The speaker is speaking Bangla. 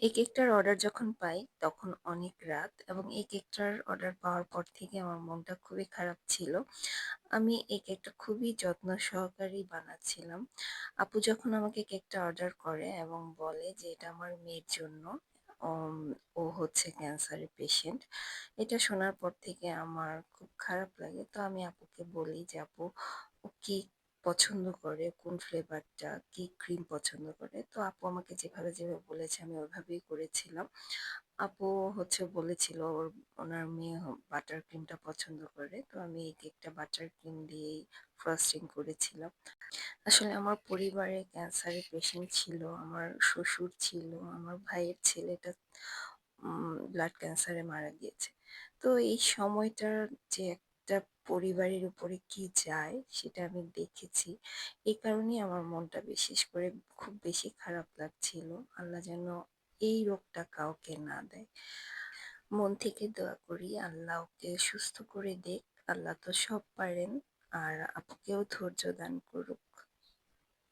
এই কেকটার অর্ডার যখন পাই তখন অনেক রাত, এবং এই কেকটার অর্ডার পাওয়ার পর থেকে আমার মনটা খুবই খারাপ ছিল। আমি এই কেকটা খুবই যত্ন সহকারেই বানাচ্ছিলাম। আপু যখন আমাকে কেকটা অর্ডার করে এবং বলে যে এটা আমার মেয়ের জন্য, উম, ও হচ্ছে ক্যান্সারের পেশেন্ট, এটা শোনার পর থেকে আমার খুব খারাপ লাগে। তো আমি আপুকে বলি যে আপু, ও কি পছন্দ করে, কোন ফ্লেভারটা, কি ক্রিম পছন্দ করে। তো আপু আমাকে যেভাবে যেভাবে বলেছে আমি ওইভাবেই করেছিলাম। আপু হচ্ছে বলেছিল ওনার মেয়ে বাটার ক্রিমটা পছন্দ করে, তো আমি এই কেকটা বাটার ক্রিম দিয়েই ফ্রস্টিং করেছিলাম। আসলে আমার পরিবারে ক্যান্সারের পেশেন্ট ছিল, আমার শ্বশুর ছিল, আমার ভাইয়ের ছেলেটা ব্লাড ক্যান্সারে মারা গিয়েছে। তো এই সময়টার যে একটা পরিবারের উপরে কি যায় সেটা আমি দেখেছি। এই কারণেই আমার মনটা বিশেষ করে খুব বেশি খারাপ লাগছিল। আল্লাহ যেন এই রোগটা কাউকে না দেয়। মন থেকে দোয়া করি আল্লাহ ওকে সুস্থ করে দিক। আল্লাহ তো সব পারেন। আর আপুকেও ধৈর্য দান করুক।